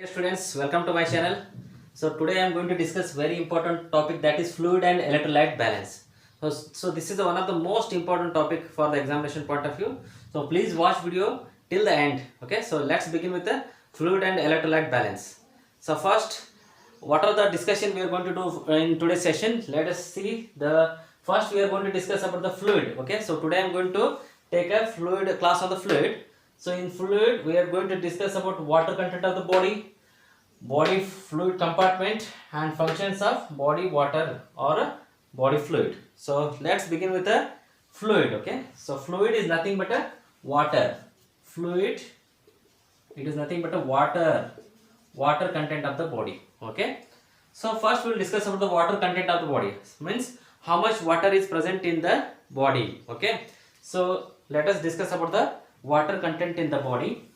Hey students, welcome to my channel. So today I am going to discuss very important topic, that is fluid and electrolyte balance. So this is one of the most important topic for the examination point of view. So please watch video till the end. Okay, so let's begin with the fluid and electrolyte balance. So first, what are the discussion we are going to do in today's session? Let us see. The first we are going to discuss about the fluid. Okay, so today I am going to take a fluid class on the fluid. So in fluid we are going to discuss about water content of the body fluid compartment, and functions of body water or body fluid. So let's begin with the fluid. Okay, so fluid is nothing but a water. Fluid, it is nothing but a water content of the body. Okay, so first we will discuss about the water content of the body, means how much water is present in the body. Okay, so let us discuss about the water content in the body.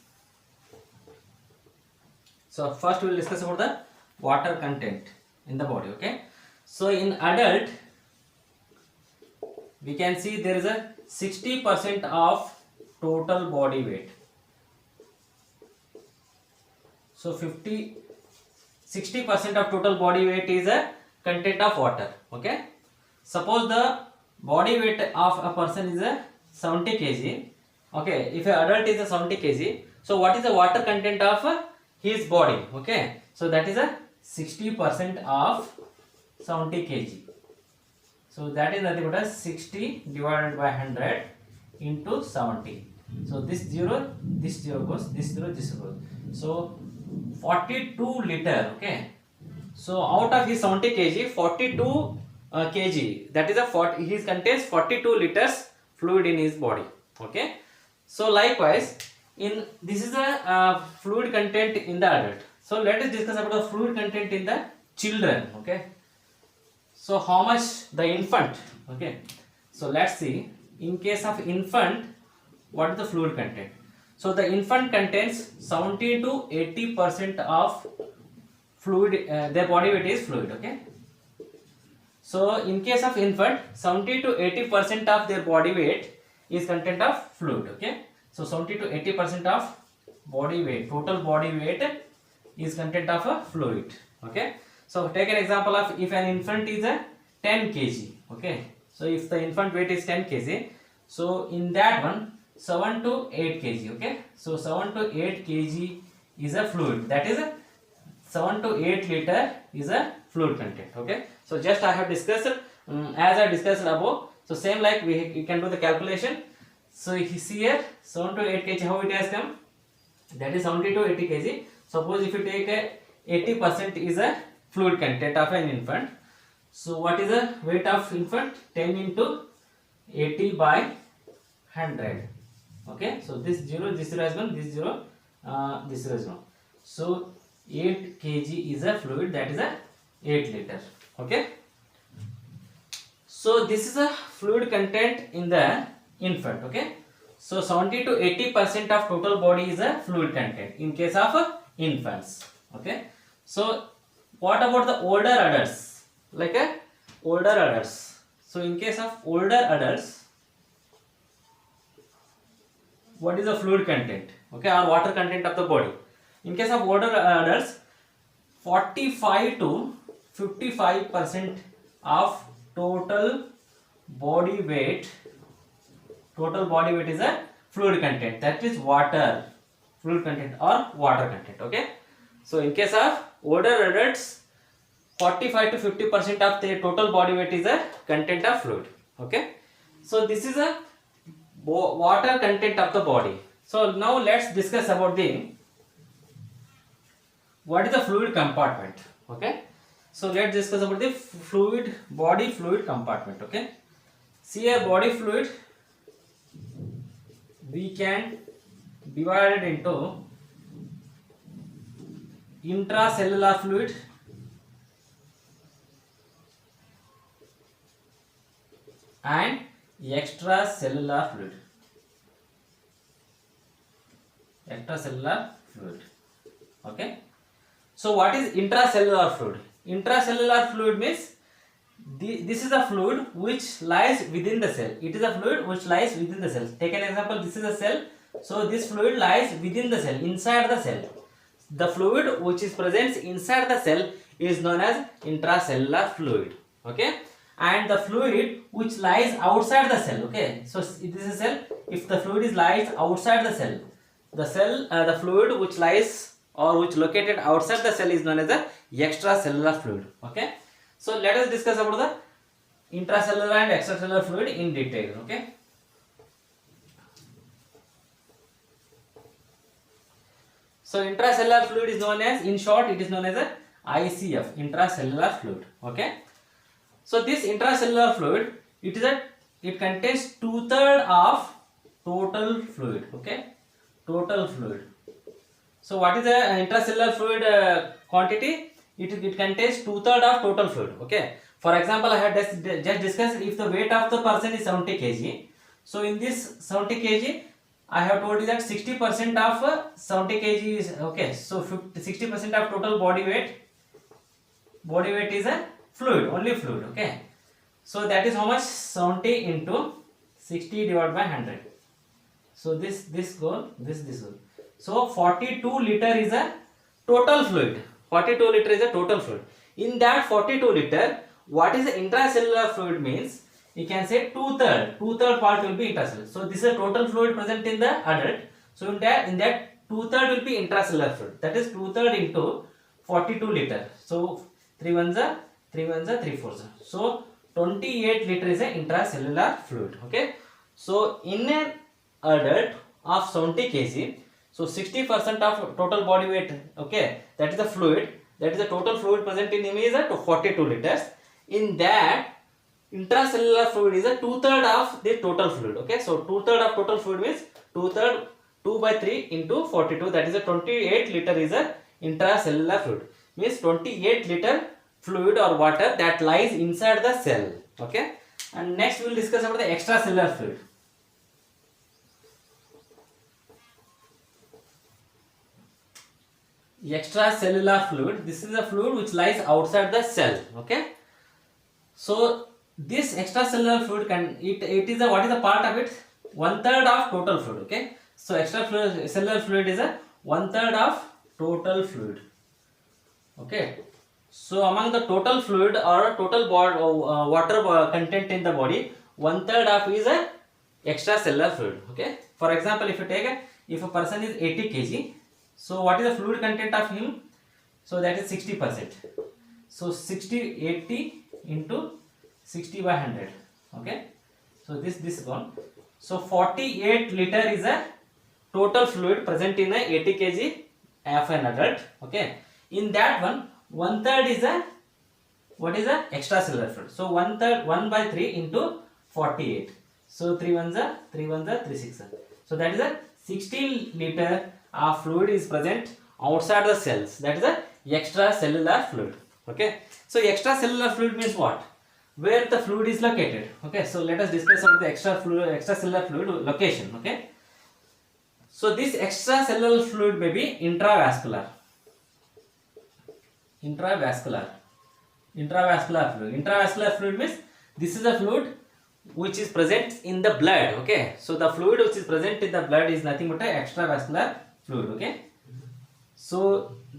So first we will discuss about the water content in the body. Okay, so in adult we can see there is a 60% of total body weight. So 60% of total body weight is a content of water. Okay, suppose the body weight of a person is a 70 kg. Okay, if an adult is a 70 kg, so what is the water content of his body? Okay, so that is a 60% of 70 kg. So that is nothing but a 60 divided by 100 into 70. So this 0 goes, this 0 goes. So 42 liter. Okay, so out of his 70 kg, 42 kg, that is a 40, he contains 42 liters fluid in his body. Okay, so likewise in this is a fluid content in the adult. So let us discuss about the fluid content in the children. Okay, so how much the infant? Okay, so let's see, in case of infant, what is the fluid content? So the infant contains 70 to 80% of fluid, their body weight is fluid. Okay, so in case of infant, 70 to 80% of their body weight is content of fluid. Okay, so 70 to 80% of body weight, total body weight is content of a fluid. Okay, so take an example of if an infant is a 10 kg. Okay, so if the infant weight is 10 kg, so in that one 7 to 8 kg. Okay, so 7 to 8 kg is a fluid, that is 7 to 8 liter is a fluid content. Okay, so just I have discussed as I discussed above. So same like we can do the calculation. So you see here 7 to 8 kg, how it has come? That is 70 to 80 kg. Suppose if you take a 80% is a fluid content of an infant. So what is the weight of infant? 10 into 80 by 100. Okay, so this 0 has gone, this 0 has gone. So 8 kg is a fluid, that is a 8 liter. Okay, so this is a fluid content in the infant. Okay, so 70 to 80% of total body is a fluid content in case of infants. Okay, so what about the older adults, like older adults? So in case of older adults, what is the fluid content? Okay, or water content of the body? In case of older adults, 45 to 55% of total body weight is a fluid content, that is water, fluid content or water content. Okay, so in case of older adults, 45 to 50% of their total body weight is a content of fluid. Okay, so this is a water content of the body. So now let's discuss about the what is the fluid compartment. Okay, so let's discuss about the body fluid compartment. Okay, see a body fluid we can divide it into intracellular fluid and extracellular fluid. Okay, so what is intracellular fluid? Intracellular fluid means this is a fluid which lies within the cell. It is a fluid which lies within the cell. Take an example, this is a cell. So this fluid lies within the cell, inside the cell. The fluid which is present inside the cell is known as intracellular fluid. Okay, and the fluid which lies outside the cell. Okay, so it is a cell. If the fluid is lies outside the cell, the fluid which lies or which located outside the cell is known as the extracellular fluid. Okay, so let us discuss about the intracellular and extracellular fluid in detail. Okay. So intracellular fluid is known as, in short, it is known as a ICF, intracellular fluid. Okay. So this intracellular fluid, it contains 2/3 of total fluid. Okay, total fluid. So what is the intracellular fluid quantity? It contains 2/3 of total fluid. Okay. For example, I had just discussed if the weight of the person is 70 kg. So in this 70 kg, I have told you that 60% of 70 kg is okay. So 60% of total body weight is a fluid, only fluid. Okay. So that is how much? 70 into 60 divided by 100. So this goes. So 42 liter is a total fluid. 42 liter is a total fluid. In that 42 liter, what is the intracellular fluid means? You can say 2/3 part will be intracellular. So this is a total fluid present in the adult. So in that 2/3 will be intracellular fluid. That is 2/3 into 42 liter. So 3 ones are 3 fours. So 28 liter is a intracellular fluid. Okay. So in an adult of 70 kg, so 60% of total body weight. Okay, that is the fluid. That is the total fluid present in him is a 42 liters. In that, intracellular fluid is a 2/3 of the total fluid. Okay, so 2/3 of total fluid means 2/3, 2/3 into 42, that is a 28 liter is a intracellular fluid. Means 28 liter fluid or water that lies inside the cell. Okay, and next we will discuss about the extracellular fluid. Extracellular fluid, this is a fluid which lies outside the cell. Okay, so this extracellular fluid it is a, what is the part of it? 1/3 of total fluid. Okay, so extracellular fluid is a 1/3 of total fluid. Okay, so among the total fluid or total water content in the body, 1/3 of is a extracellular fluid. Okay, for example, if a person is 80 kg, so what is the fluid content of him? So that is 60%. So 80 into 60 by 100. Okay, so this one. So 48 liter is a total fluid present in a 80 kg of an adult. Okay, in that 1/3 is a, what is a extracellular fluid. So 1/3, 1/3 into 48. So 3 ones are 3 6. So that is a 60 liter of fluid is present outside the cells. That is a extracellular fluid. Okay, so extracellular fluid means what? Where the fluid is located. Okay, so let us discuss about the extracellular fluid location. Okay, so this extracellular fluid may be intravascular fluid. Intravascular fluid means this is a fluid which is present in the blood. Okay, so the fluid which is present in the blood is nothing but a extravascular fluid. Okay, so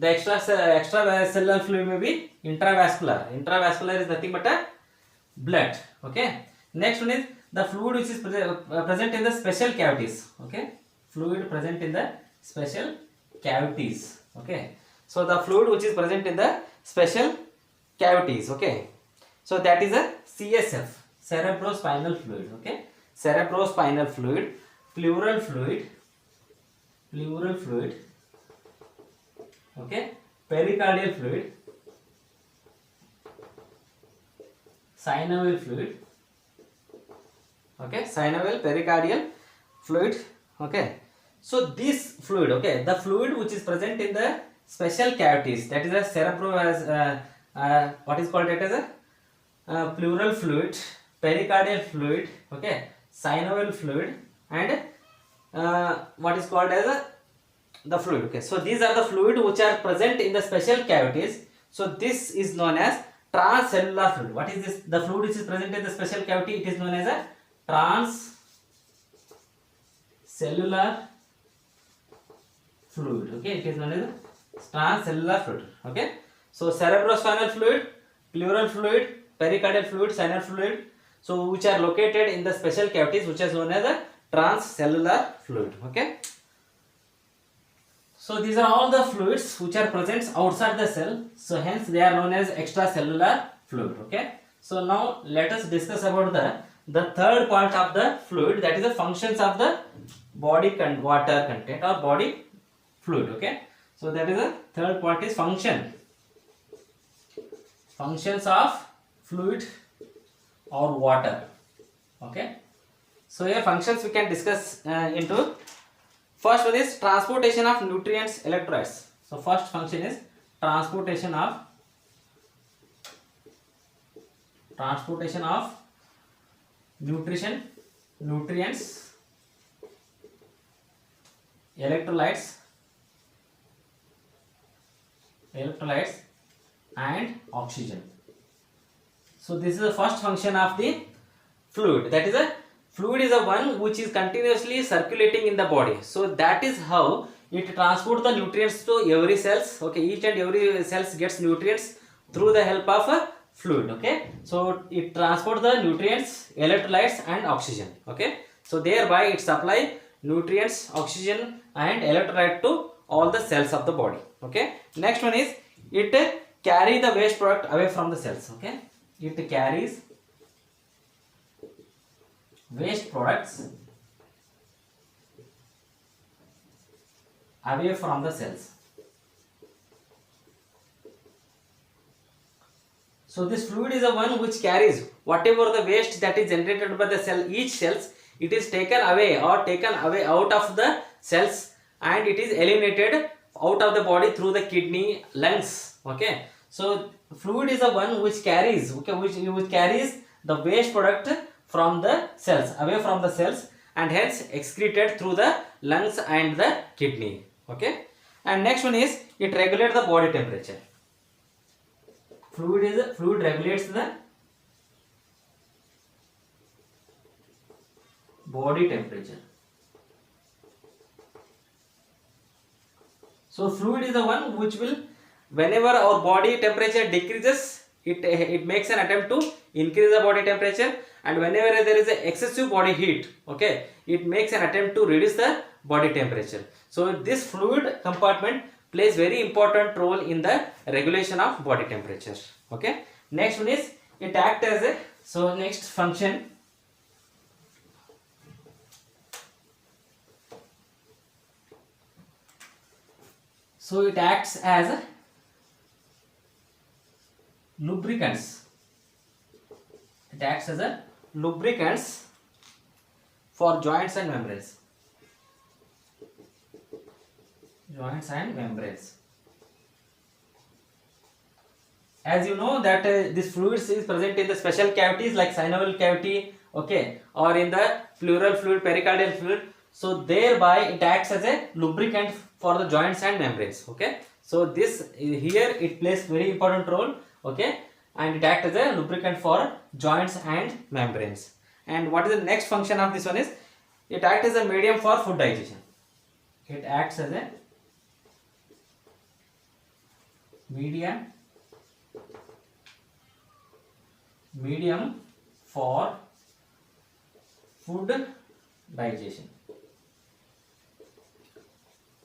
the extracellular fluid may be intravascular. Intravascular is nothing but a blood. Okay, next one is the fluid which is present in the special cavities. Okay, fluid present in the special cavities. Okay, so the fluid which is present in the special cavities. Okay, so that is a CSF, cerebrospinal fluid. Okay, cerebrospinal fluid, pleural fluid, okay, pericardial fluid, synovial fluid. Okay, synovial pericardial fluid. Okay, so this fluid, okay, the fluid which is present in the special cavities, that is a what is called it as a pleural fluid, pericardial fluid, okay, synovial fluid, and what is called as the fluid. Okay, so these are the fluid which are present in the special cavities. So this is known as transcellular fluid. What is this? The fluid which is present in the special cavity, it is known as a transcellular fluid. Okay, it is known as a Transcellular fluid. Okay. So cerebrospinal fluid, pleural fluid, pericardial fluid, synovial fluid. So which are located in the special cavities, which is known as a transcellular fluid. Okay. So these are all the fluids which are present outside the cell. So hence they are known as extracellular fluid. Okay. So now let us discuss about the third part of the fluid, that is the functions of the body water content or body fluid. Okay. So that is the third part is functions of fluid or water. Okay. So here functions we can discuss into. First one is transportation of nutrients, electrolytes. So first function is transportation of nutrients, electrolytes and oxygen. So this is the first function of the fluid. That is a fluid is a one which is continuously circulating in the body. So that is how it transports the nutrients to every cells. Okay, each and every cells gets nutrients through the help of a fluid. Okay, so it transports the nutrients, electrolytes and oxygen. Okay, so thereby it supply nutrients, oxygen and electrolyte to all the cells of the body. Okay, next one is it carry the waste product away from the cells. Okay, it carries waste products away from the cells. So this fluid is the one which carries whatever the waste that is generated by the cell, each cells, it is taken away out of the cells and it is eliminated out of the body through the kidney, lungs. Okay, so fluid is the one which carries, which carries the waste product from the cells, away from the cells, and hence excreted through the lungs and the kidney. Okay, and next one is it regulates the body temperature. Fluid regulates the body temperature. So fluid is the one which will, whenever our body temperature decreases, it makes an attempt to increase the body temperature, and whenever there is a excessive body heat, okay, it makes an attempt to reduce the body temperature. So this fluid compartment plays very important role in the regulation of body temperature. Okay, next one is it acts as a, so next function, so it acts as a lubricants. It acts as a lubricants for joints and membranes. As you know that this fluid is present in the special cavities like synovial cavity, okay, or in the pleural fluid, pericardial fluid. So thereby it acts as a lubricant for the joints and membranes. Okay, so this here it plays very important role. Okay, and it acts as a lubricant for joints and membranes. And what is the next function of this one is it acts as a medium for food digestion. It acts as a medium for food digestion.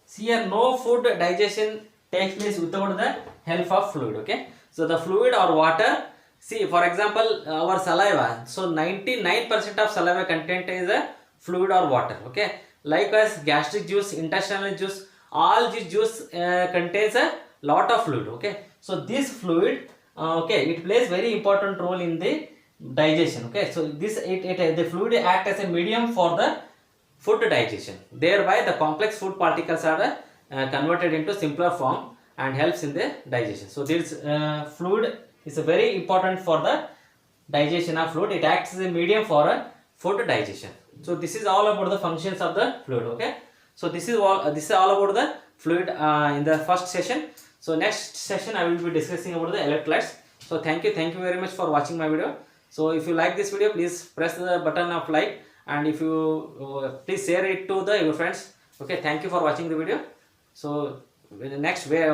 See here, no food digestion takes place without the help of fluid. Okay, so the fluid or water, see for example our saliva, so 99% of saliva content is a fluid or water. Okay, likewise gastric juice, intestinal juice, all this juice contains a lot of fluid. Okay, so this fluid it plays very important role in the digestion. Okay, so this the fluid act as a medium for the food digestion, thereby the complex food particles are converted into simpler form and helps in the digestion. So this fluid is very important for the digestion of food. It acts as a medium for food digestion. So this is all about the functions of the fluid. Okay, so this is all about the fluid in the first session. So next session I will be discussing about the electrolytes. So thank you very much for watching my video. So if you like this video, please press the button of like, and if you please share it to your friends. Okay, thank you for watching the video. So in the next way